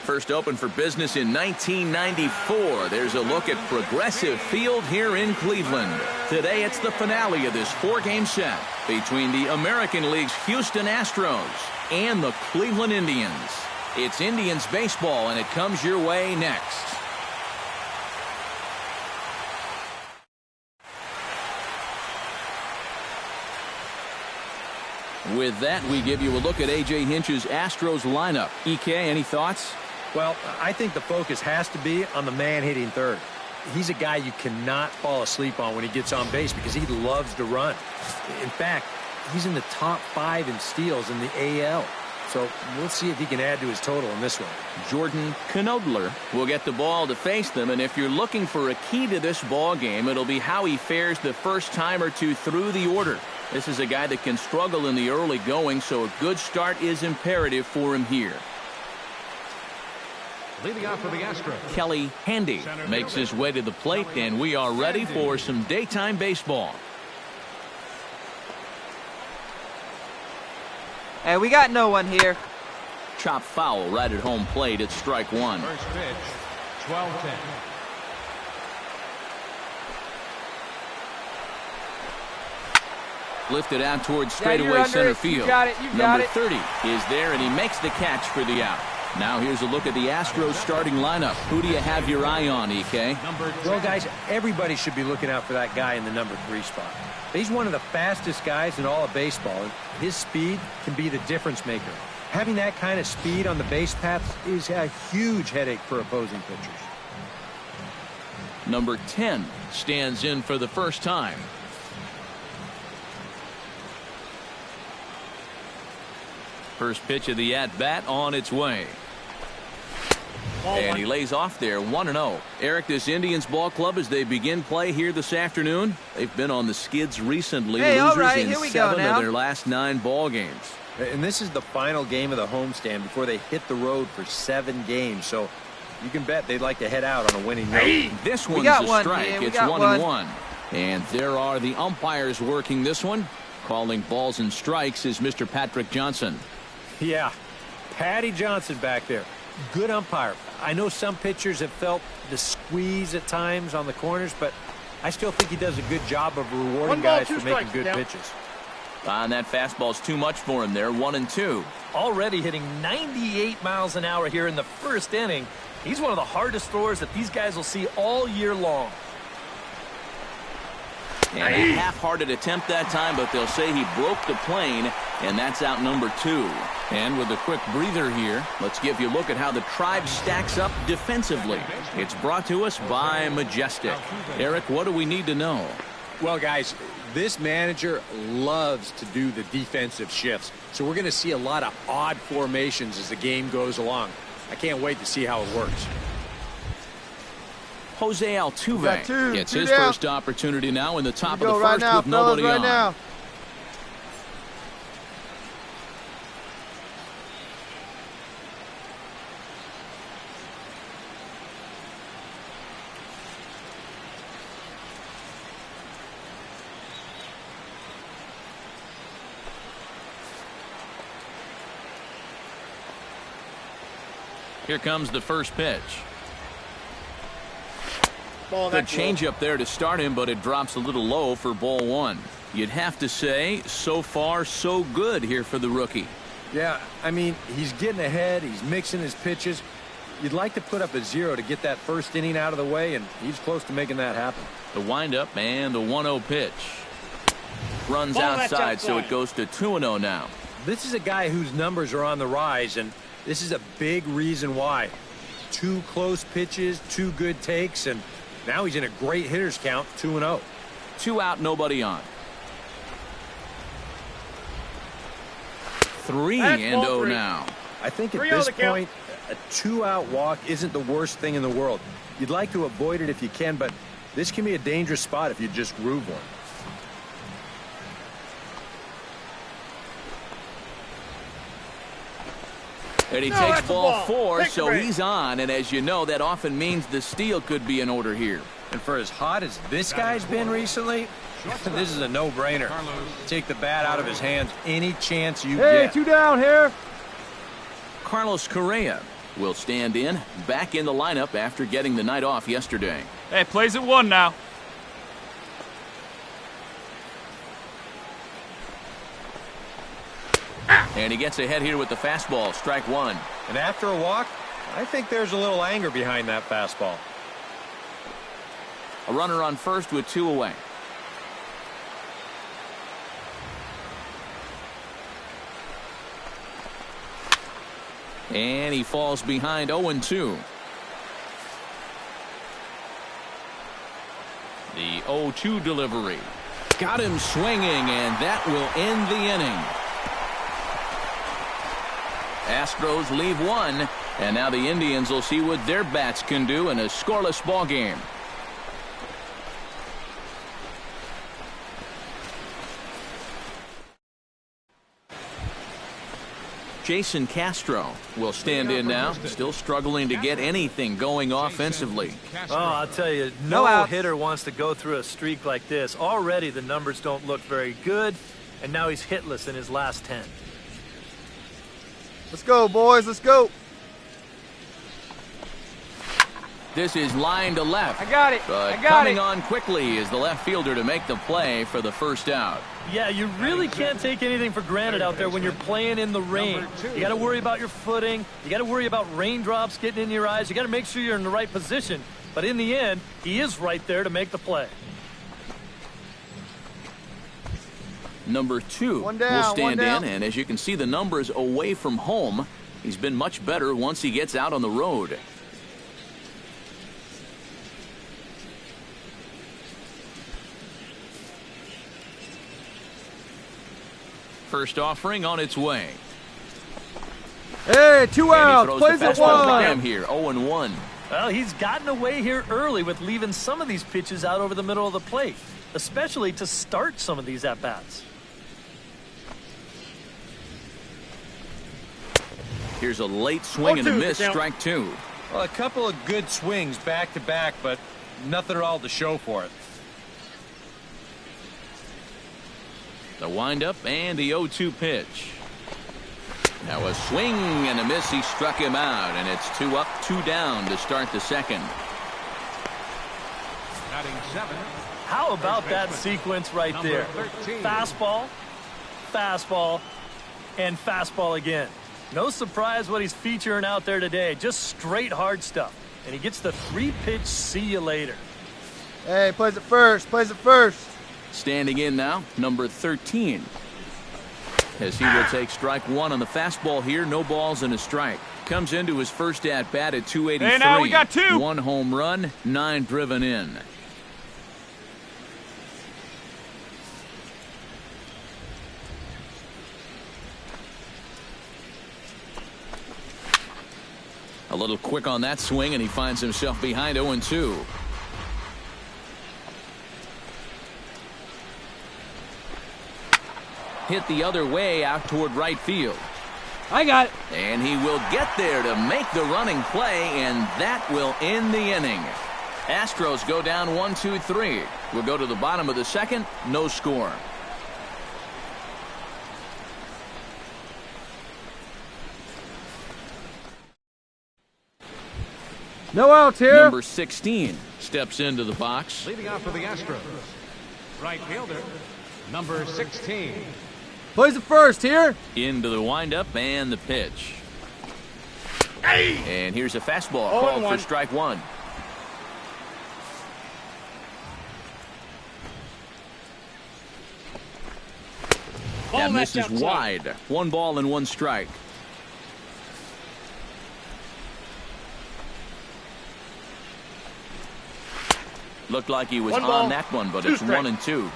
First opened for business in 1994. There's a look at Progressive Field here in Cleveland. Today it's the finale of this 4-game set between the American League's Houston Astros and the Cleveland Indians. It's Indians baseball, and it comes your way next. With that, we give you a look at A.J. Hinch's Astros lineup. EK, any thoughts? Well, I think the focus has to be on the man hitting third. He's a guy you cannot fall asleep on when he gets on base because he loves to run. In fact, he's in the top 5 in steals in the AL. So we'll see if he can add to his total in this one. Jordan Knodler will get the ball to face them, and if you're looking for a key to this ball game, it'll be how he fares the first time or two through the order. This is a guy that can struggle in the early going, so a good start is imperative for him here. Leading off for the Astros, Kelly Handy makes his way to the plate, and we are ready for some daytime baseball. Hey, we got no one here. Chop foul right at home plate. It's strike one. First pitch, 12-10. Lifted out towards straightaway center field. You got it. Number 30 is there, and he makes the catch for the out. Now here's a look at the Astros starting lineup. Who do you have your eye on, EK? Well, guys, everybody should be looking out for that guy in the number 3 spot. He's one of the fastest guys in all of baseball, and his speed can be the difference maker. Having that kind of speed on the base paths is a huge headache for opposing pitchers. Number 10 stands in for the first time. First pitch of the at-bat on its way. And he lays off there, 1-0. Eric, this Indians ball club, as they begin play here this afternoon, they've been on the skids recently. Hey, losers all right, in here we 7 go now. of their last 9 ball games. And this is the final game of the homestand before they hit the road for 7 games. So you can bet they'd like to head out on a winning note. This one's got a one, strike. man. It's 1-1. And there are the umpires working this one. Calling balls and strikes is Mr. Patrick Johnson. Yeah, Patty Johnson back there. Good umpire. I know some pitchers have felt the squeeze at times on the corners, but I still think he does a good job of rewarding guys for making good pitches. And that fastball's too much for him there, 1-2. Already hitting 98 miles an hour here in the first inning. He's one of the hardest throwers that these guys will see all year long. And a half-hearted attempt that time, but they'll say he broke the plane, and that's out number 2. And with a quick breather here, let's give you a look at how the Tribe stacks up defensively. It's brought to us by Majestic. Eric, what do we need to know? Well, guys, this manager loves to do the defensive shifts, so we're going to see a lot of odd formations as the game goes along. I can't wait to see how it works. Jose Altuve gets his down. first opportunity now in the top of the Go first right now, with nobody fellas, on. right now. Here comes the first pitch. Good changeup there to start him, but it drops a little low for ball 1. You'd have to say, so far, so good here for the rookie. Yeah, I mean, he's getting ahead. He's mixing his pitches. You'd like to put up a 0 to get that first inning out of the way, and he's close to making that happen. The windup and the 1-0 pitch. Runs outside, so it goes to 2-0 now. This is a guy whose numbers are on the rise, and this is a big reason why. 2 close pitches, 2 good takes, and now he's in a great hitter's count, 2-0. 2 out, nobody on. 3-0 now. I think at this point, a 2-out walk isn't the worst thing in the world. You'd like to avoid it if you can, but this can be a dangerous spot if you just groove one. And he takes ball 4, so he's on, and as you know, that often means the steal could be in order here. And for as hot as this guy's been recently, this is a no-brainer. Take the bat out of his hands any chance you get. 2 down here. Carlos Correa will stand in, back in the lineup after getting the night off yesterday. Hey, plays at 1 now. And he gets ahead here with the fastball, strike 1. And after a walk, I think there's a little anger behind that fastball. A runner on first with 2 away. And he falls behind 0-2. The 0-2 delivery. Got him swinging, and that will end the inning. Astros leave 1, and now the Indians will see what their bats can do in a scoreless ball game. Jason Castro will stand in now, still struggling to get anything going offensively. Oh, I'll tell you, No no outs. hitter wants to go through a streak like this. Already the numbers don't look very good, and now he's hitless in his last 10. Let's go, boys. Let's go. This is line to left. I got it. But I got coming it. on quickly is the left fielder to make the play for the first out. Yeah, you really can't take anything for granted out there when you're playing in the rain. You got to worry about your footing. You got to worry about raindrops getting in your eyes. You got to make sure you're in the right position. But in the end, he is right there to make the play. Number 2 One down, will stand one down. in, and as you can see, the numbers away from home, he's been much better once he gets out on the road. First offering on its way. Hey, 2 And he outs. throws Plays the at fastball for 1. him here, 0-1. Well, he's gotten away here early with leaving some of these pitches out over the middle of the plate, especially to start some of these at-bats. Here's a late swing and a 0-2, miss, count. strike 2. Well, a couple of good swings back-to-back, but nothing at all to show for it. The windup and the 0-2 pitch. Now a swing and a miss. He struck him out, and it's 2 up, 2 down to start the second. Batting 7. How about that sequence right there? Number 13. Fastball, fastball, and fastball again. No surprise what he's featuring out there today. Just straight hard stuff. And he gets the 3-pitch see you later. Hey, plays it first. Plays it first. Standing in now, number 13. As he will take strike 1 on the fastball here. No balls and a strike. Comes into his first at-bat at 283. Hey, now we got 2. 1 home run, 9 driven in. A little quick on that swing, and he finds himself behind 0-2. Hit the other way out toward right field. I got it. And he will get there to make the running play, and that will end the inning. Astros go down 1-2-3. We'll go to the bottom of the second. No score. No outs here. Number 16 steps into the box. Leading off for the Astros. Right fielder, number 16. Plays it first here. Into the windup and the pitch. And here's a fastball called for strike 1. That misses wide. 1 ball and 1 strike. Looked like he was on that one, but it's 1-2.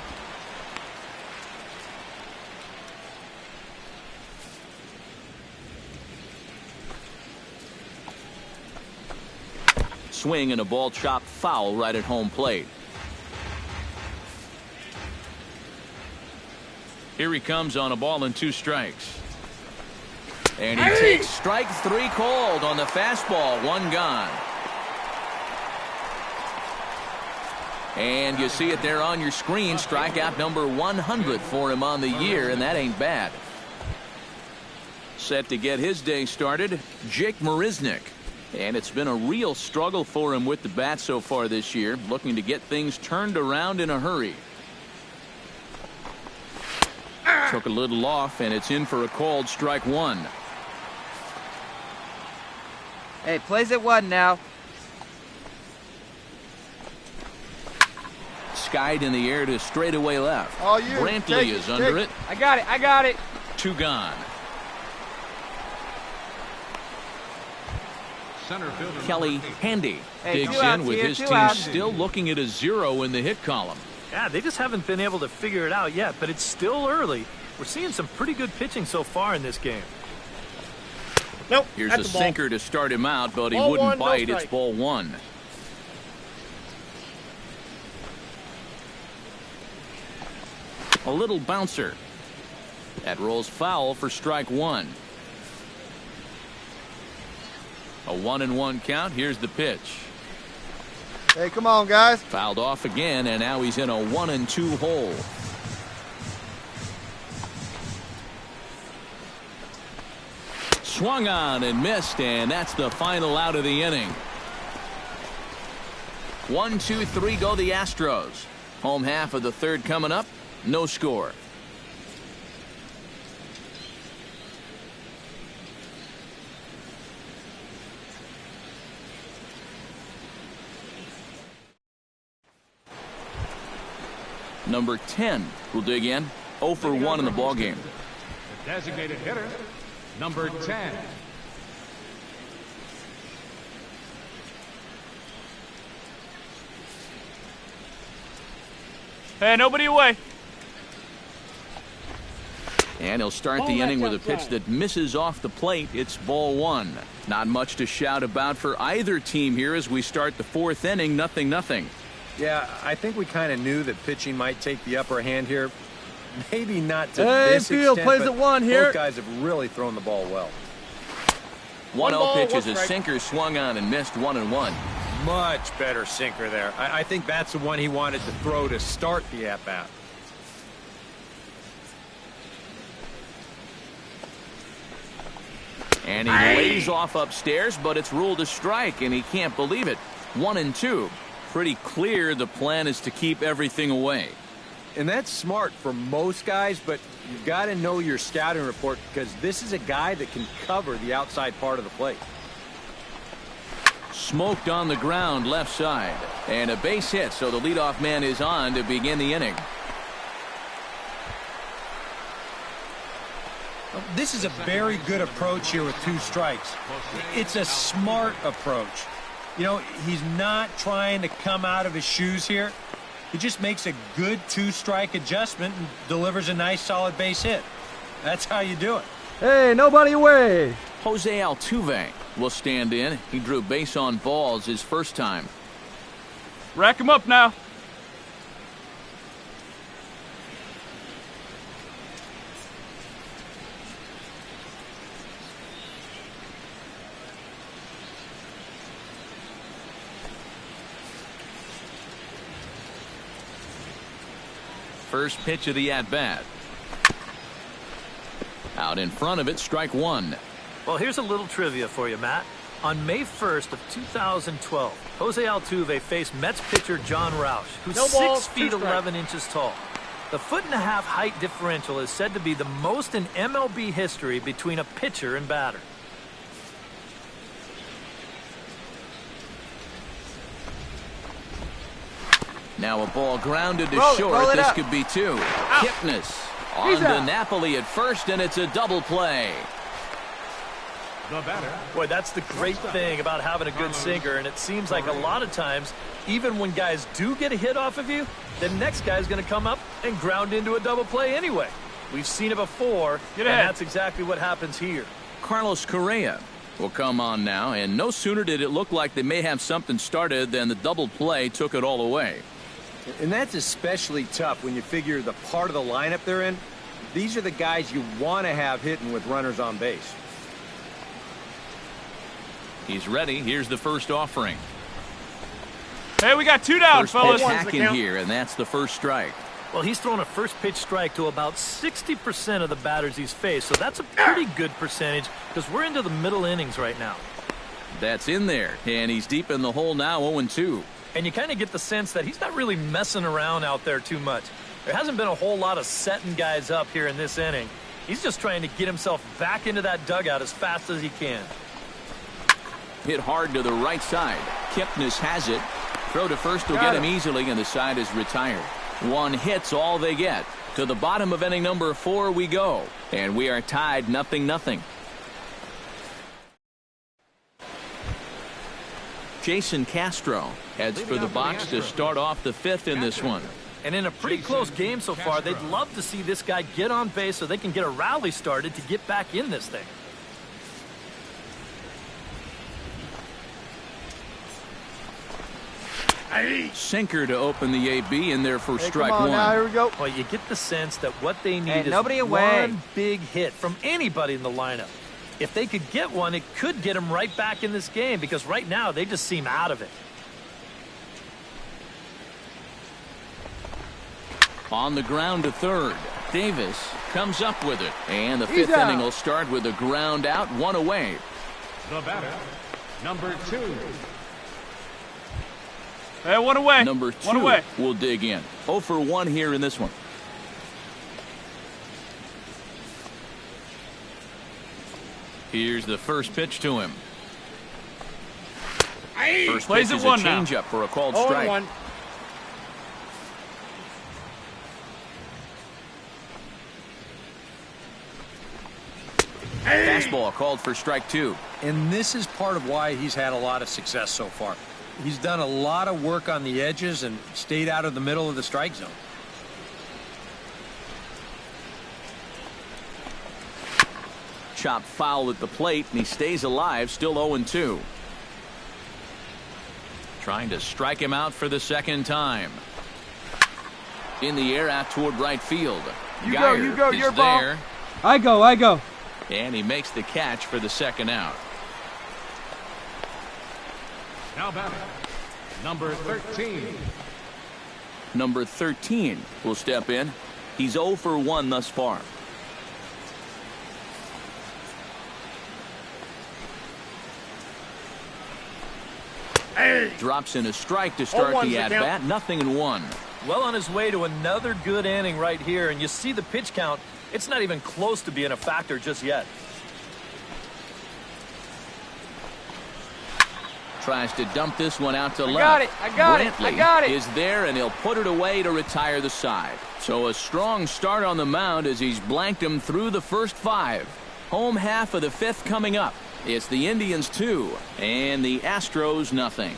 Swing and a ball chopped foul right at home plate. Here he comes on a ball and 2 strikes. And he takes strike 3 called on the fastball. 1 gone. And you see it there on your screen. Strikeout number 100 for him on the year, and that ain't bad. Set to get his day started, Jake Marisnick. And it's been a real struggle for him with the bat so far this year, looking to get things turned around in a hurry. Took a little off, and it's in for a called strike one. Hey, plays at 1 now. Skied in the air to straightaway left. All you. Brantley is under it. I got it. I got it. 2 gone. Center fielder Kelly Handy Hey, digs 2 outs in with here, his 2 team outs. still looking at a 0 in the hit column. Yeah, they just haven't been able to figure it out yet, but it's still early. We're seeing some pretty good pitching so far in this game. Nope. Here's that's a the ball. sinker to start him out, but he Ball wouldn't one, no bite. It's strike. ball 1. A little bouncer. That rolls foul for strike 1. A 1-1 count. Here's the pitch. Hey, come on, guys. Fouled off again, and now he's in a 1-2 hole. Swung on and missed, and that's the final out of the inning. 1, 2, 3 go the Astros. Home half of the third coming up. No score. Number 10 will dig in. 0 for 1 in the ballgame. The designated hitter, number 10. Hey, nobody away. And he'll start the inning with a pitch that misses off the plate. It's ball 1. Not much to shout about for either team here as we start the 4th inning. 0-0. Yeah, I think we kind of knew that pitching might take the upper hand here. Maybe not to Hey, this field extent, plays but at 1 here. Both guys have really thrown the ball well. 1-0 pitch is a strike. sinker swung on and missed. 1-1. Much better sinker there. I think that's the one he wanted to throw to start the at-bat. And he lays off upstairs, but it's ruled a strike, and he can't believe it. 1-2. Pretty clear the plan is to keep everything away. And that's smart for most guys, but you've got to know your scouting report because this is a guy that can cover the outside part of the plate. Smoked on the ground left side. And a base hit, so the leadoff man is on to begin the inning. This is a very good approach here with 2 strikes. It's a smart approach. You know, he's not trying to come out of his shoes here. He just makes a good 2-strike adjustment and delivers a nice solid base hit. That's how you do it. Hey, nobody away. Jose Altuve will stand in. He drew base on balls his first time. Rack him up now. First pitch of the at-bat. Out in front of it, strike 1. Well, here's a little trivia for you, Matt. On May 1st of 2012, Jose Altuve faced Mets pitcher John Roush, who's No ball, 6 feet 2 strike. 11 inches tall. The 1.5-foot height differential is said to be the most in MLB history between a pitcher and batter. Now a ball grounded to Roll it short. This up. could be 2. Kipnis on to Napoli at first, and it's a double play. The batter, Boy, that's the great thing about having a good sinker, and it seems like a lot of times, even when guys do get a hit off of you, the next guy's going to come up and ground into a double play anyway. We've seen it before, Get and ahead. that's exactly what happens here. Carlos Correa will come on now, and no sooner did it look like they may have something started than the double play took it all away. And that's especially tough when you figure the part of the lineup they're in. These are the guys you want to have hitting with runners on base. He's ready. Here's the first offering. Hey, we got 2 down, First fellas. pitch hack in here, and that's the first strike. Well, he's thrown a first pitch strike to about 60% of the batters he's faced, so that's a pretty good percentage because we're into the middle innings right now. That's in there, and he's deep in the hole now, 0-2. And you kind of get the sense that he's not really messing around out there too much. There hasn't been a whole lot of setting guys up here in this inning. He's just trying to get himself back into that dugout as fast as he can. Hit hard to the right side. Kipnis has it. Throw to first will get him easily, and the side is retired. One hit's all they get. To the bottom of inning number 4 we go. And we are tied 0-0. Jason Castro heads for the box to start off the 5th in this one. And in a pretty close game so far, they'd love to see this guy get on base so they can get a rally started to get back in this thing. Sinker to open the AB in there for strike come on 1. now, here we go. Well, you get the sense that what they need is nobody away. one big hit from anybody in the lineup. If they could get one, it could get them right back in this game because right now they just seem out of it. On the ground to third. Davis comes up with it. And the 5th inning will start with a ground out, 1 away. The batter, number 2. Hey, 1 away. Number 2 will dig in. 0 for 1 here in this one. Here's the first pitch to him. First Plays pitch it is a 1 now. changeup for a called strike. 0-1. Fastball called for strike 2. And this is part of why he's had a lot of success so far. He's done a lot of work on the edges and stayed out of the middle of the strike zone. Chopped foul at the plate, and he stays alive, still 0-2. Trying to strike him out for the second time. In the air out toward right field. You go, Geyer your is ball. there, I go. and he makes the catch for the second out. Now batting, number 13. Number 13 will step in. He's 0 for 1 thus far. Drops in a strike to start 0-1's the the at-bat. count. 0-1. Well on his way to another good inning right here, and you see the pitch count. It's not even close to being a factor just yet. Tries to dump this one out to left. got it. I got it. I got it. Is there, and he'll put it away to retire the side. So a strong start on the mound as he's blanked him through the first 5. Home half of the 5th coming up. It's the Indians 2 and the Astros nothing.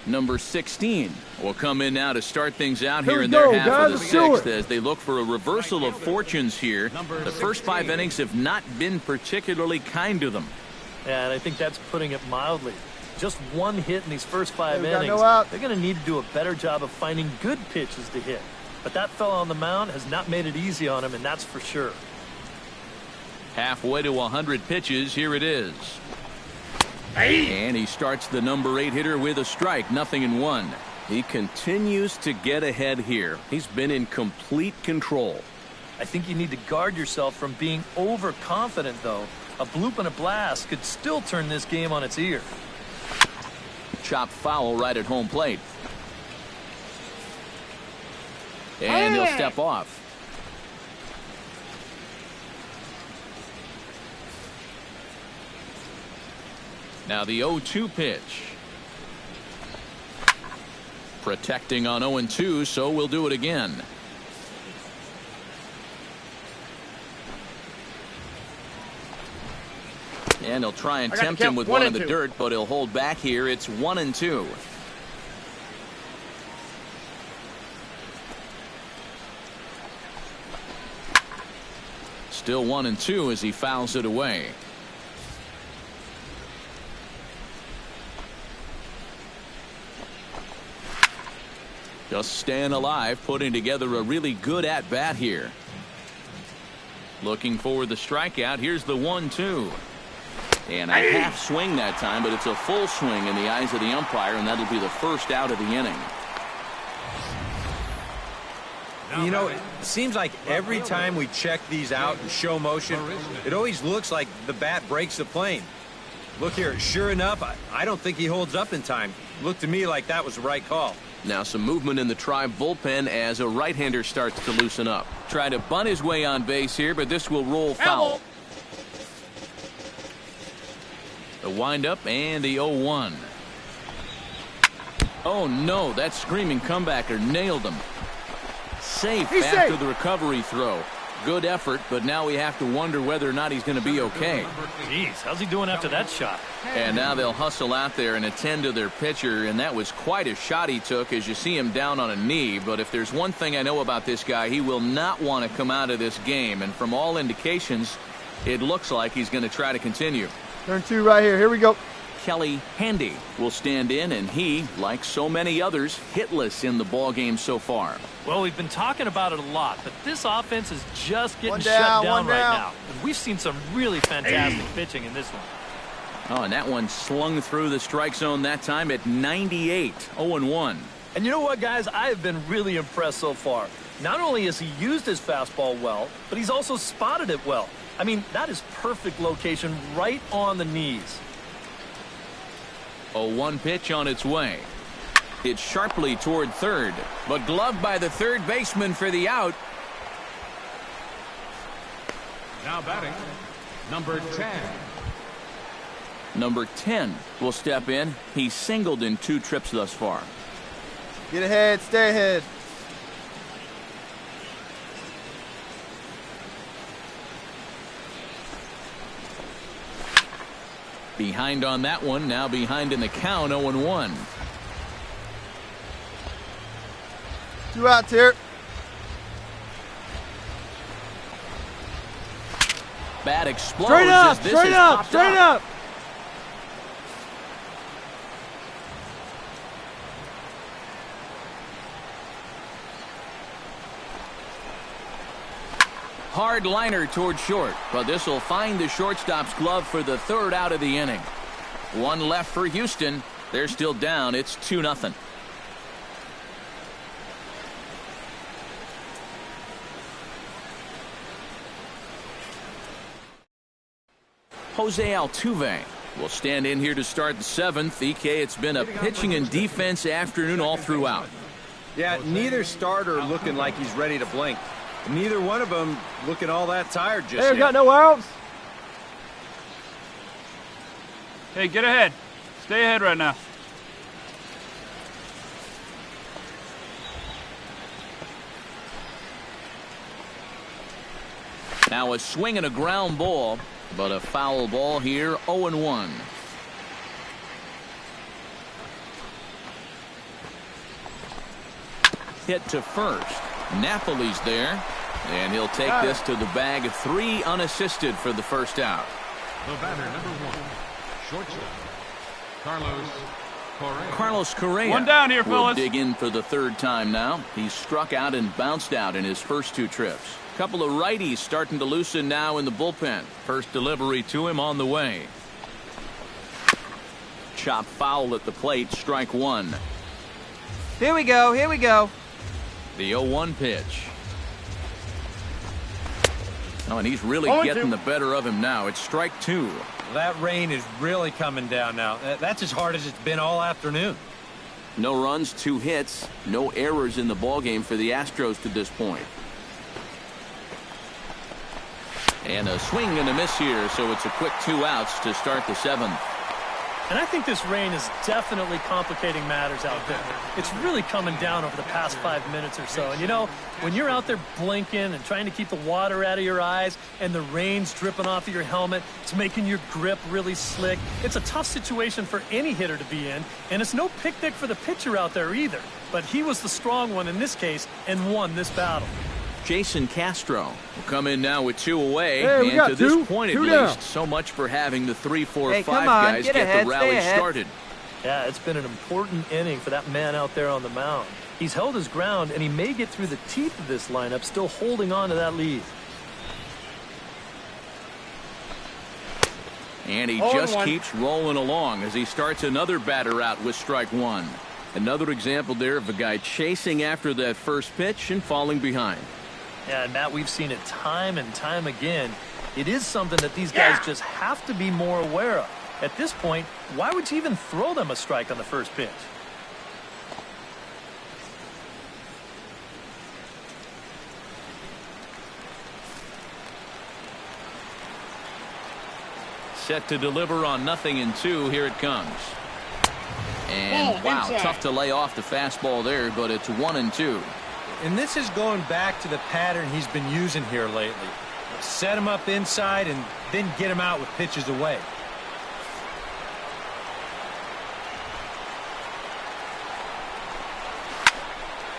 Number 16 will come in now to start things out here in their half of the 6th as they look for a reversal of fortunes here. The first 5 innings have not been particularly kind to them. Yeah, and I think that's putting it mildly. Just one hit in these first 5 Hey, we got innings. no out. They're going to need to do a better job of finding good pitches to hit. But that fella on the mound has not made it easy on him, and that's for sure. Halfway to 100 pitches, here it is. And he starts the number 8 hitter with a strike, 0-1. He continues to get ahead here. He's been in complete control. I think you need to guard yourself from being overconfident, though. A bloop and a blast could still turn this game on its ear. Chopped foul right at home plate. And he'll step off. Now the 0-2 pitch. Protecting on 0-2, so we'll do it again. And he'll try and tempt him with one in the dirt, but he'll hold back here. It's 1-2. Still 1-2 as he fouls it away. Just staying alive, putting together a really good at-bat here. Looking for the strikeout. Here's the 1-2. And a half swing that time, but it's a full swing in the eyes of the umpire, and that'll be the first out of the inning. You know, it seems like every time we check these out in show motion, it always looks like the bat breaks the plane. Look here, sure enough, I don't think he holds up in time. Looked to me like that was the right call. Now some movement in the Tribe bullpen as a right-hander starts to loosen up. Trying to bunt his way on base here, but this will roll foul. The windup and the 0-1. Oh no, that screaming comebacker nailed him. Safe after the recovery throw. Good effort, but now we have to wonder whether or not he's going to be okay. Jeez, how's he doing after that shot? And now they'll hustle out there and attend to their pitcher, and that was quite a shot he took as you see him down on a knee. But if there's one thing I know about this guy, he will not want to come out of this game. And from all indications, it looks like he's going to try to continue. Turn 2 right here. Here we go. Kelly Handy will stand in, and he, like so many others, hitless in the ballgame so far. Well, we've been talking about it a lot, but this offense is just getting One shut down, down one right down. now. And we've seen some really fantastic pitching in this one. Oh, and that one slung through the strike zone that time at 98, 0-1. And you know what, guys? I have been really impressed so far. Not only has he used his fastball well, but he's also spotted it well. I mean, that is perfect location right on the knees. 0-1 pitch on its way. It's sharply toward third, but gloved by the third baseman for the out. Now batting, number 10. Number 10 will step in. He's singled in 2 trips thus far. Get ahead. Stay ahead. Behind on that one, now behind in the count, 0-1. 2 outs here. Bat explodes. Straight up. as this Straight is up. popped Straight up. up. Hard liner toward short, but this will find the shortstop's glove for the 3rd out of the inning. 1 left for Houston. They're still down. It's 2-0. Jose Altuve will stand in here to start the 7th. EK, it's been a pitching and defense afternoon all throughout. Yeah, neither starter looking like he's ready to blink. Neither one of them looking all that tired just Hey, we yet. got no outs. Hey, get ahead. Stay ahead right now. Now a swing and a ground ball, but a foul ball here, 0-1. Hit to first. Napoli's there, and he'll take this to the bag. 3 unassisted for the 1st out. The batter, number 1, shortstop, Carlos Carlos Correa. One down here, will fellas. dig in for the 3rd time now. He's struck out and bounced out in his first 2 trips. Couple of righties starting to loosen now in the bullpen. First delivery to him on the way. Chop foul at the plate, strike 1. Here we go. Here we go. The 0-1 pitch. Oh, and he's really getting the better of him now. It's strike 2. That rain is really coming down now. That's as hard as it's been all afternoon. No runs, 2 hits, no errors in the ballgame for the Astros to this point. And a swing and a miss here, so it's a quick 2 outs to start the 7th. And I think this rain is definitely complicating matters out there. It's really coming down over the past 5 minutes or so. And, you know, when you're out there blinking and trying to keep the water out of your eyes and the rain's dripping off of your helmet, it's making your grip really slick. It's a tough situation for any hitter to be in, and it's no picnic for the pitcher out there either. But he was the strong one in this case and won this battle. Jason Castro will come in now with 2 away. Hey, we and got to this 2 point, at down. least, so much for having the 3, 4, Hey, 5 come on, guys get get ahead, the stay rally ahead. started. Yeah, it's been an important inning for that man out there on the mound. He's held his ground, and he may get through the teeth of this lineup, still holding on to that lead. And he just keeps rolling along as he starts another batter out with strike 1. Another example there of a guy chasing after that first pitch and falling behind. Yeah, and Matt, we've seen it time and time again. It is something that these guys just have to be more aware of. At this point, why would you even throw them a strike on the first pitch? Set to deliver on 0-2. Here it comes. And wow, tough to lay off the fastball there, but it's 1-2. And this is going back to the pattern he's been using here lately. Set him up inside and then get him out with pitches away.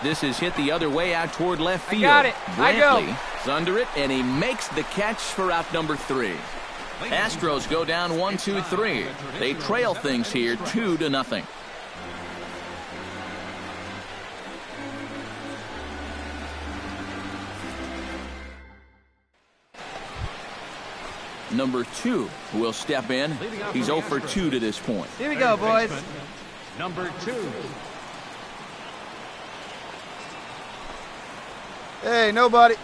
This is hit the other way out toward left field. I got it. I go. Brantley is under it, and he makes the catch for out number 3. Astros go down 1-2-3. They trail things here 2-0. Number 2 will step in. He's 0 for 2 to this point. Here we go, boys. Number 2. Hey, nobody.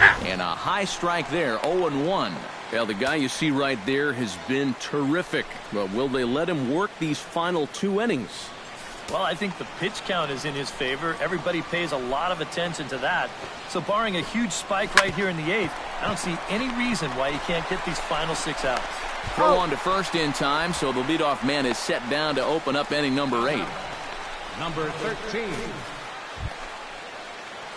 And a high strike there, 0-1. Well, the guy you see right there has been terrific. But will they let him work these final 2 innings? Well, I think the pitch count is in his favor. Everybody pays a lot of attention to that. So barring a huge spike right here in the 8th, I don't see any reason why he can't get these final 6 outs. Throw on to first in time, so the leadoff man is set down to open up inning number 8. Number 13.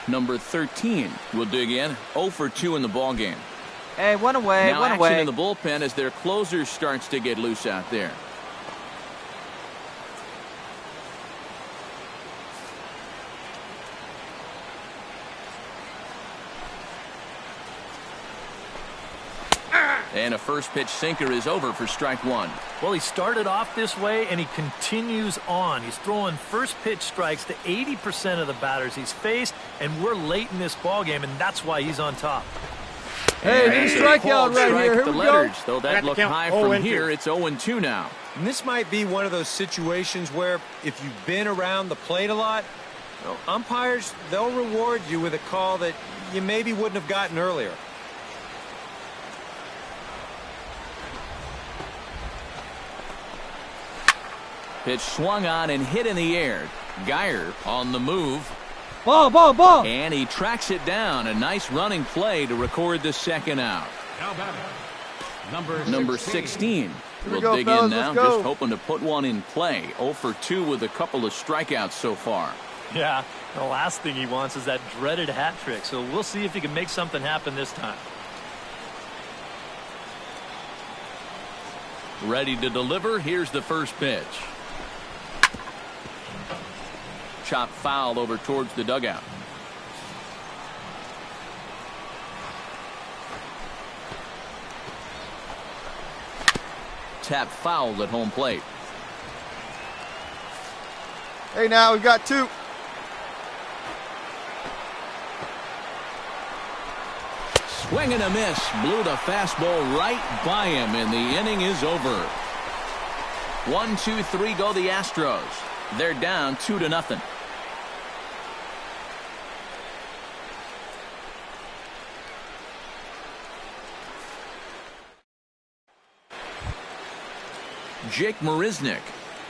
Number 13 will dig in, 0 for 2 in the ballgame. Hey, one away, Now one action away. in the bullpen as their closer starts to get loose out there. And a first pitch sinker is over for strike 1. Well, he started off this way, and he continues on. He's throwing first pitch strikes to 80% of the batters he's faced, and we're late in this ballgame, and that's why he's on top. Hey, new strikeout right here. Here the we letters, go. though that looked high from here. It's 0-2 now. And this might be one of those situations where if you've been around the plate a lot, well, umpires, they'll reward you with a call that you maybe wouldn't have gotten earlier. Pitch swung on and hit in the air. Geyer on the move. Ball, ball, ball. And he tracks it down. A nice running play to record the second out. Now batting. Number 16 will go, dig fellas, in now, let's go. just hoping to put one in play. 0 for 2 with a couple of strikeouts so far. Yeah, the last thing he wants is that dreaded hat trick, so we'll see if he can make something happen this time. Ready to deliver. Here's the first pitch. Chop foul over towards the dugout. Tap fouled at home plate. Hey, now we've got 2. Swing and a miss. Blew the fastball right by him, and the inning is over. 1-2-3 go the Astros. They're down 2-0. Jake Marisnick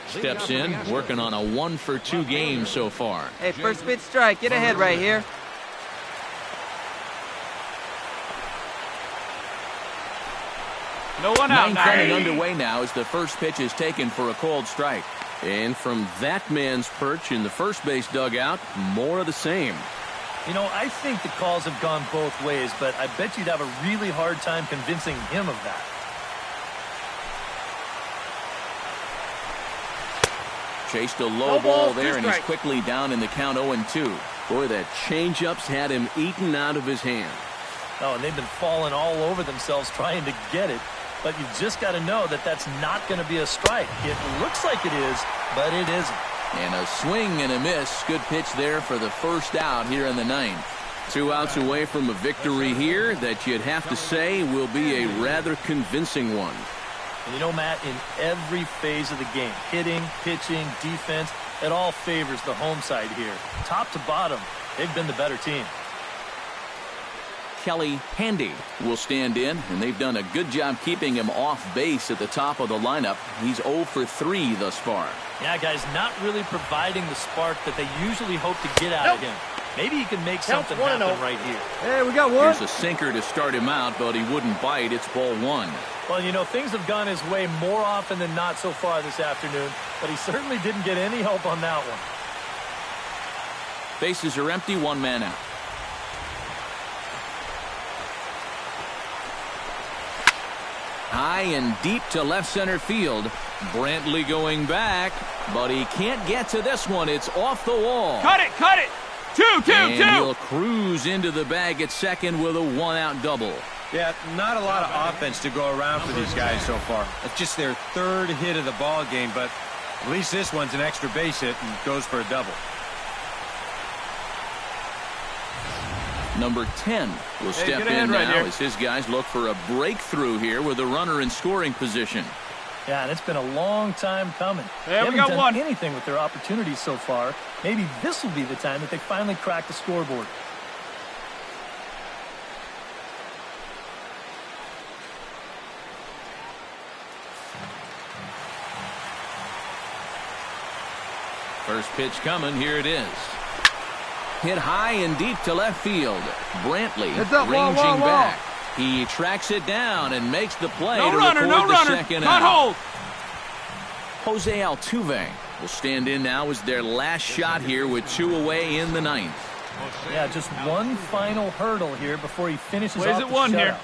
steps in, working on a 1 for 2 game so far. Hey, first pitch strike. Get ahead right here. No one out. 9th inning underway now as the first pitch is taken for a called strike. And from that man's perch in the first base dugout, more of the same. You know, I think the calls have gone both ways, but I bet you'd have a really hard time convincing him of that. Chased a low ball there, and he's quickly down in the count 0-2. Boy, that changeup's had him eaten out of his hand. Oh, and they've been falling all over themselves trying to get it. But you've just got to know that that's not going to be a strike. It looks like it is, but it isn't. And a swing and a miss. Good pitch there for the first out here in the 9th. 2 outs away from a victory here that you'd have to say will be a rather convincing one. And you know, Matt, in every phase of the game, hitting, pitching, defense, it all favors the home side here. Top to bottom, they've been the better team. Kelly Handy will stand in, and they've done a good job keeping him off base at the top of the lineup. He's 0 for 3 thus far. Yeah, guys, not really providing the spark that they usually hope to get out of him. Maybe he can make something happen right here. Hey, we got one. Here's a sinker to start him out, but he wouldn't bite. It's ball 1. Well, you know, things have gone his way more often than not so far this afternoon, but he certainly didn't get any help on that one. Bases are empty, 1 man out. High and deep to left center field. Brantley going back, but he can't get to this one. It's off the wall. Cut it, cut it. 2-2-2. And he'll cruise into the bag at second with a 1-out double. Yeah, not a lot of offense to go around for these guys so far. It's just their 3rd hit of the ball game, but at least this one's an extra base hit and goes for a double. Number 10 will step in right now here. as his guys look for a breakthrough here with a runner in scoring position. Yeah, and it's been a long time coming. Hey, they we haven't got done one. anything with their opportunities so far. Maybe this will be the time that they finally crack the scoreboard. First pitch coming. Here it is. Hit high and deep to left field. Brantley It's up, wall, ranging wall, wall. back. He tracks it down and makes the play No to runner, record no the runner. second Not out. hold. Jose Altuve will stand in now as their last shot here with 2 away in the 9th. Yeah, just one final hurdle here before he finishes Plays off it the one shutout. here.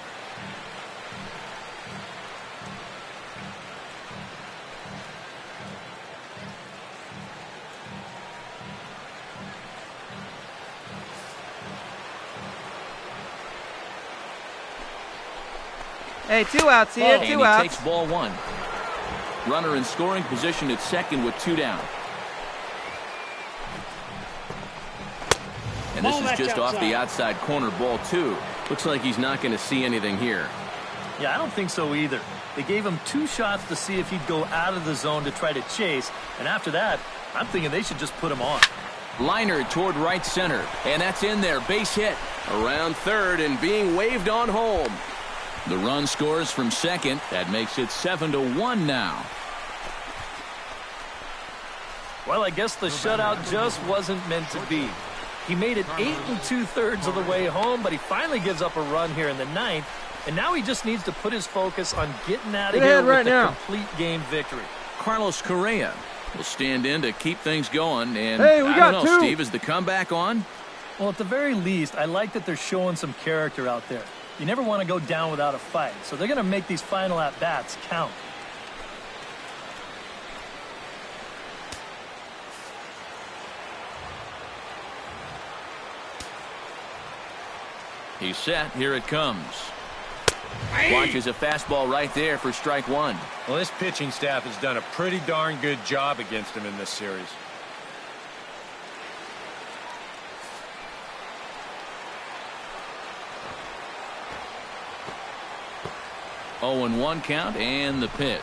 Hey, 2 outs here, And 2 he outs. takes ball 1. Runner in scoring position at second with 2 down. And this is just off the outside corner, ball 2. Looks like he's not going to see anything here. Yeah, I don't think so either. They gave him 2 shots to see if he'd go out of the zone to try to chase, and after that, I'm thinking they should just put him on. Liner toward right center, and that's in there. Base hit around third and being waved on home. The run scores from second. That makes it 7-1 now. Well, I guess the shutout just wasn't meant to be. He made it 8 2/3 of the way home, but he finally gives up a run here in the 9th, and now he just needs to put his focus on getting out of here with a complete game victory. Carlos Correa will stand in to keep things going, and Hey, we I got don't know, 2. Steve, is the comeback on? Well, at the very least, I like that they're showing some character out there. You never want to go down without a fight, so they're going to make these final at-bats count. He's set. Here it comes. Watches a fastball right there for strike 1. Well, this pitching staff has done a pretty darn good job against him in this series. Oh, and 1 count and the pitch.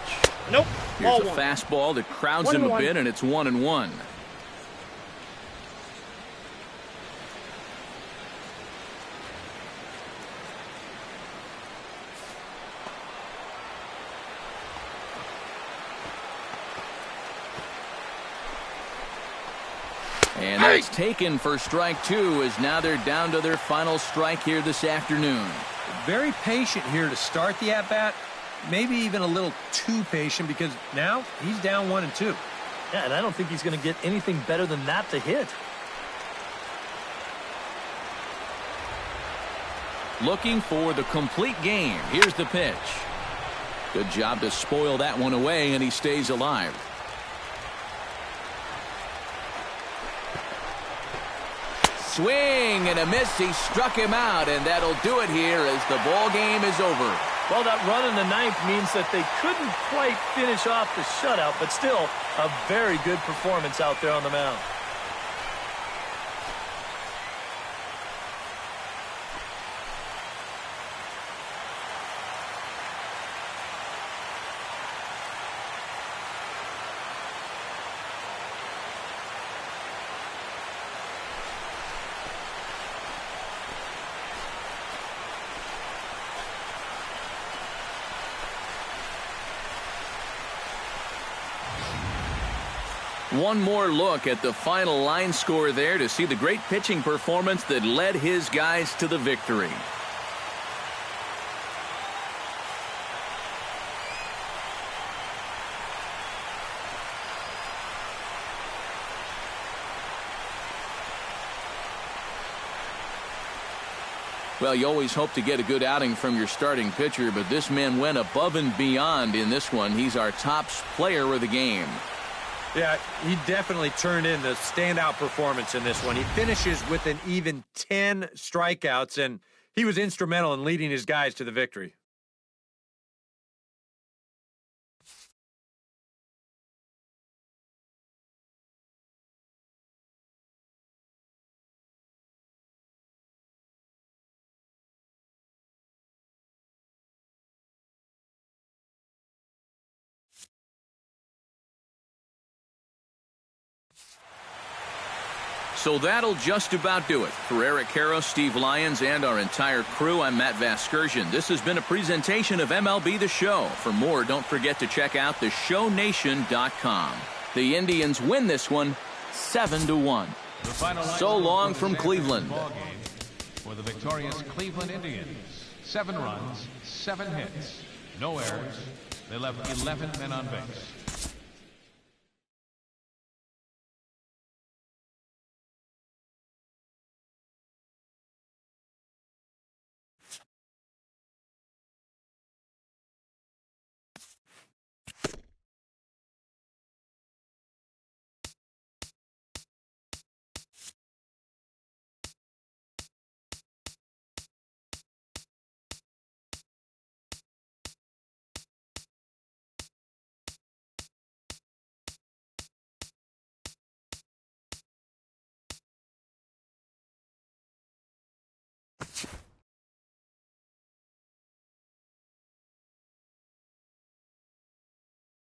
Nope. Here's Ball a 1. fastball that crowds him a 1-1. bit, and it's 1-1. And that's taken for strike 2, as now they're down to their final strike here this afternoon. Very patient here to start the at-bat. Maybe even a little too patient, because now he's down 1-2. Yeah, and I don't think he's going to get anything better than that to hit. Looking for the complete game. Here's the pitch. Good job to spoil that one away, and he stays alive. Swing and a miss. He struck him out, and that'll do it here as the ball game is over. Well, that run in the 9th means that they couldn't quite finish off the shutout, but still a very good performance out there on the mound. One more look at the final line score there to see the great pitching performance that led his guys to the victory. Well, you always hope to get a good outing from your starting pitcher, but this man went above and beyond in this one. He's our top player of the game. Yeah, he definitely turned in the standout performance in this one. He finishes with an even 10 strikeouts, and he was instrumental in leading his guys to the victory. So that'll just about do it. For Eric Harrow, Steve Lyons, and our entire crew, I'm Matt Vasgersian. This has been a presentation of MLB The Show. For more, don't forget to check out theshownation.com. The Indians win this one 7-1. So long from Cleveland. For the victorious Cleveland Indians, 7 runs, 7 hits, no errors. They left 11 men on base.